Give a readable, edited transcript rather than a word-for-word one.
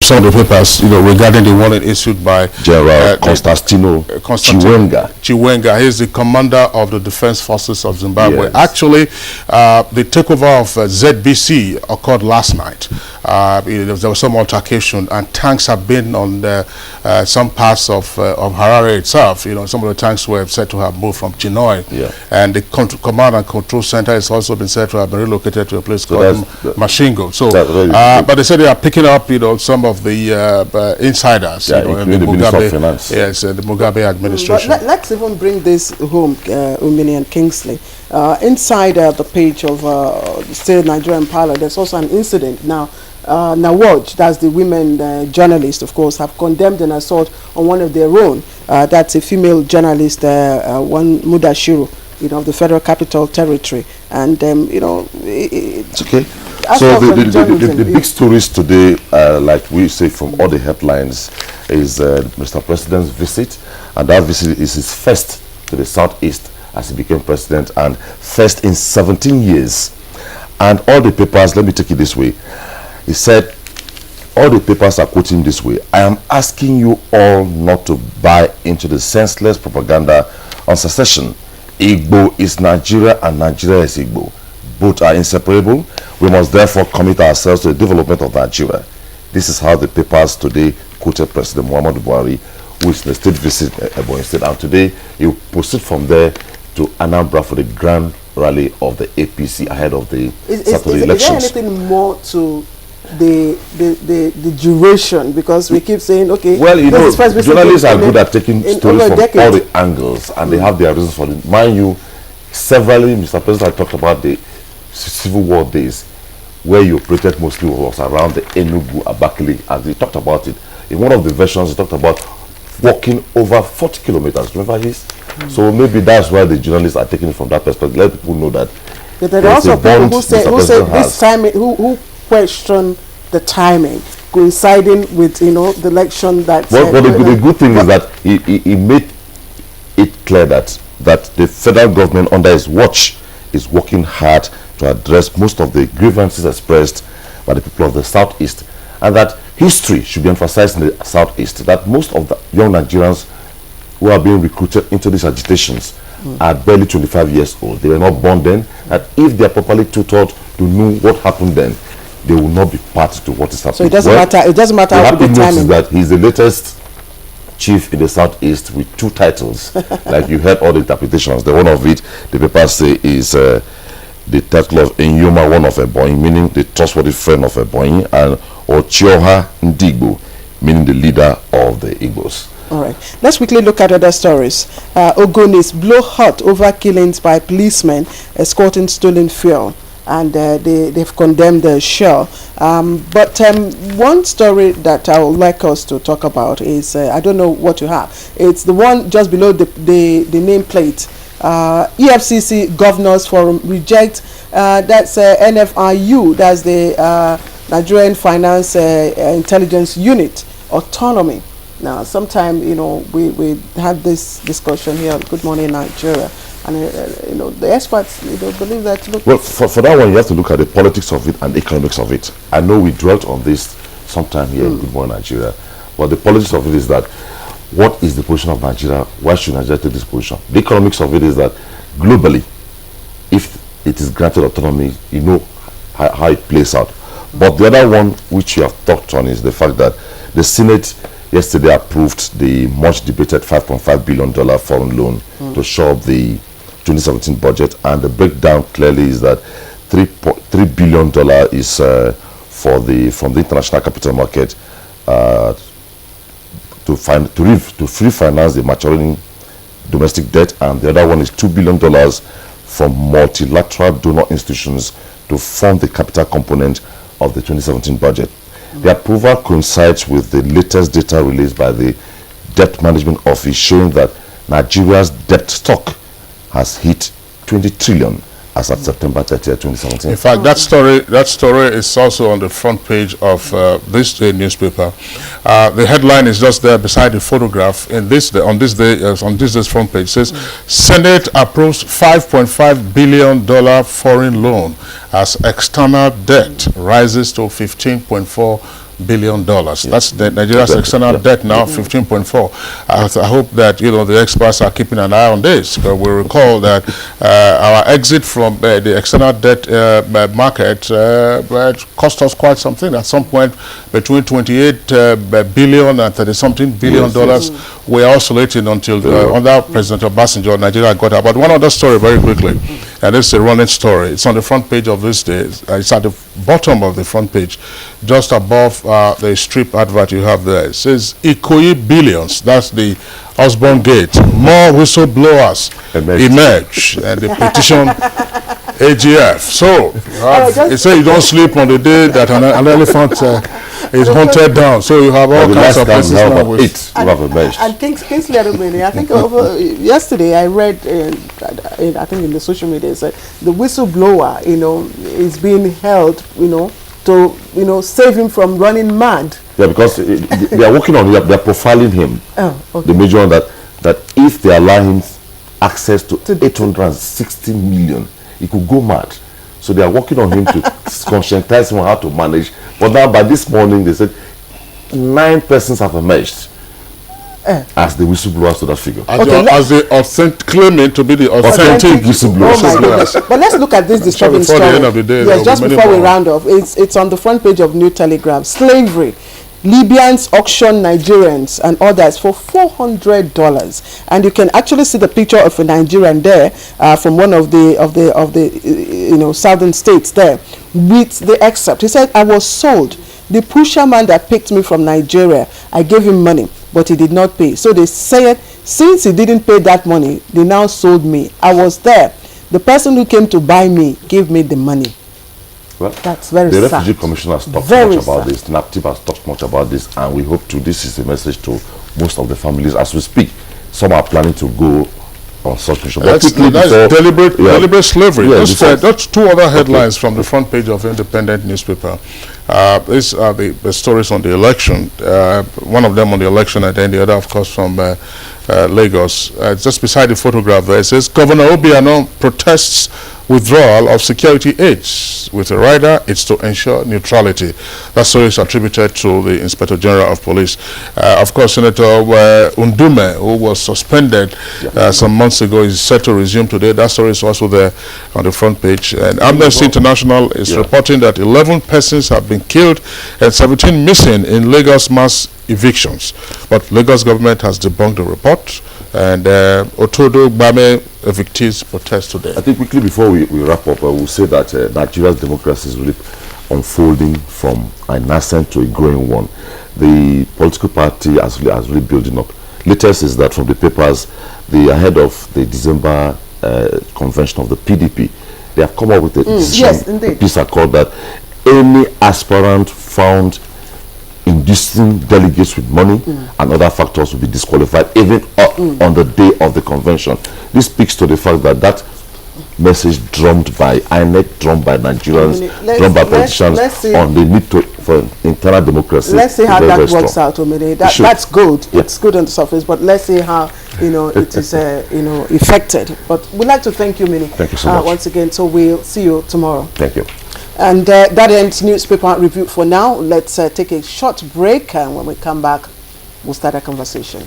some of the papers, regarding the warning issued by General Constantino Chiwenga. He's the commander of the Defense Forces of Zimbabwe. Yes. Actually, the takeover of ZBC occurred last night. There was some altercation, and tanks have been on some parts of Harare itself. Some of the tanks were said to have moved from Chinhoyi, and the command and control center has also been said to have been relocated to a place called Mashingo. So, but they said they are picking up, some of the insiders, in the Mugabe, the Mugabe administration. Let's even bring this home, Umini and Kingsley. Inside the page of Still Nigerian Parliament, there's also an incident now. Nawaj, that's the women journalist, of course, have condemned an assault on one of their own. That's a female journalist, one Mudashiru, of the Federal Capital Territory. And, it's okay. So the big stories today, like we say from all the headlines, is Mr. President's visit. And that visit is his first to the Southeast as he became president, and first in 17 years. And all the papers, let me take it this way. He said, all the papers are quoting this way: I am asking you all not to buy into the senseless propaganda on secession. Igbo is Nigeria and Nigeria is Igbo. Both are inseparable. We must therefore commit ourselves to the development of Nigeria. This is how the papers today quoted President Muhammadu Buhari, who is in the state visit Ebonyi State, and today he will proceed from there to Anambra for the grand rally of the APC ahead of the Saturday elections. Is there anything more to the duration, because we keep saying, okay, well, journalists are good at taking stories from all the angles, and they have their reasons for it. Mind you, severally, Mr. President talked about the Civil War days, where he operated mostly was around the Enugu, Abakili, and he talked about it. In one of the versions, he talked about walking over 40 kilometers. Remember his? So maybe that's why the journalists are taking it from that perspective. Let people know that. But there are also people who say this timing, who question the timing coinciding with the election that. Well, the good thing is that he made it clear that the federal government under his watch is working hard to address most of the grievances expressed by the people of the Southeast, and that history should be emphasized in the Southeast, that most of the young Nigerians who are being recruited into these agitations are barely 25 years old. They were not born then, that if they are properly tutored to know what happened then, they will not be part to what is happening. So it doesn't matter. It doesn't matter how the timing. That he's the latest chief in the Southeast with 2 titles. Like you heard all the interpretations. The one of it, the papers say, is the title of Enyoma, one of Ebonyi, meaning the trustworthy friend of Ebonyi, and Ochioha Ndigbo, meaning the leader of the Igbos. All right. Let's quickly look at other stories. Ogonis blow hot over killings by policemen escorting stolen fuel, and they've condemned the shell. But one story that I would like us to talk about is, I don't know what you have. It's the one just below the nameplate. EFCC Governors Forum reject, that's NFIU, that's the Nigerian Finance Intelligence Unit, autonomy. Now, sometime, we had this discussion here on Good Morning Nigeria, and, the experts, believe that... Well, for that one, you have to look at the politics of it and the economics of it. I know we dwelt on this sometime here in Good Morning Nigeria, but the politics of it is that, what is the position of Nigeria? Why should Nigeria take this position? The economics of it is that, globally, if it is granted autonomy, you know how it plays out. But the other one, which you have talked on, is the fact that the Senate yesterday approved the much debated $5.5 billion foreign loan to shore up the 2017 budget, and the breakdown clearly is that $3 billion is from the international capital market to free finance the maturing domestic debt, and the other one is $2 billion from multilateral donor institutions to fund the capital component of the 2017 budget. The approval coincides with the latest data released by the Debt Management Office, showing that Nigeria's debt stock has hit 20 trillion as at September 30, 2017. In fact, that story is also on the front page of this day newspaper. The headline is just there beside the photograph. On this day's front page, it says, Senate approves $5.5 billion foreign loan as external debt rises to $15.4 billion. That's the Nigeria's external debt now, 15.4. I hope that the experts are keeping an eye on this, because we recall that our exit from the external debt market cost us quite something. At some point, between 28 billion and 30-something billion dollars, we are oscillating until under President Obasanjo, Nigeria got out. But one other story, very quickly, and this is a running story. It's on the front page of this day. It's at the bottom of the front page, just above the strip advert you have there. It says Ikoyi billions. That's the Osborne Gate. More whistleblowers emerge, and the petition AGF. So it says you don't sleep on the day that an elephant is hunted down. So you have all kinds of places now with and Kingsley Adobene, I think yesterday I read, I think in the social media, said the whistleblower, is being held, to save him from running mad. Yeah, because they are working on him. They are profiling him. Oh, okay. The major one that if they allow him access to 860 million, he could go mad. So they are working on him to conscientize him on how to manage. But now by this morning they said 9 persons have emerged as the whistleblowers to that figure. As the claiming to be the authentic whistleblowers. Oh my goodness. But let's look at this disturbing story. The end of the day, yes, just before we round off, it's on the front page of New Telegraph. Slavery. Libyans auction Nigerians and others for $400, and you can actually see the picture of a Nigerian there from one of the southern states there with the excerpt. He said, "I was sold. The pusherman that picked me from Nigeria, I gave him money, but he did not pay. So they said, since he didn't pay that money, they now sold me. I was there. The person who came to buy me gave me the money." Well, that's very sad. The sad. Refugee Commission has talked very much about sad. this. NAPTIP has talked much about this, and we hope this is a message to most of the families as we speak. Some are planning to go on such mission. That's deliberate slavery. Yeah, that's 2 other headlines from the front page of Independent newspaper. These are the stories on the election. One of them on the election, and then the other, of course, from Lagos. Just beside the photograph there, it says, Governor Obiano protests withdrawal of security aids. With a rider, it's to ensure neutrality. That story is attributed to the Inspector General of Police. Of course, Senator Undume, who was suspended some months ago, is set to resume today. That story is also there on the front page. And Amnesty International is reporting that 11 persons have been killed and 17 missing in Lagos mass evictions. But Lagos government has debunked the report, and Otodo Gbame evictees protest today. I think quickly before we wrap up, I will say that Nigeria's democracy is really unfolding from a nascent to a growing one. The political party has really building up. Latest is that from the papers, ahead of the December convention of the PDP, they have come up with a decision, a peace accord, that any aspirant found inducing delegates with money and other factors will be disqualified even on the day of the convention. This speaks to the fact that message drummed by INEC, drummed by Nigerians, drummed by politicians on the need for internal democracy. Let's see how that works out, Omide. That's good. Yeah. It's good on the surface, but let's see how it is effected. But we'd like to thank you, Mini. Thank you so much once again. So we'll see you tomorrow. Thank you. And that ends newspaper review for now. Let's take a short break, and when we come back, we'll start a conversation.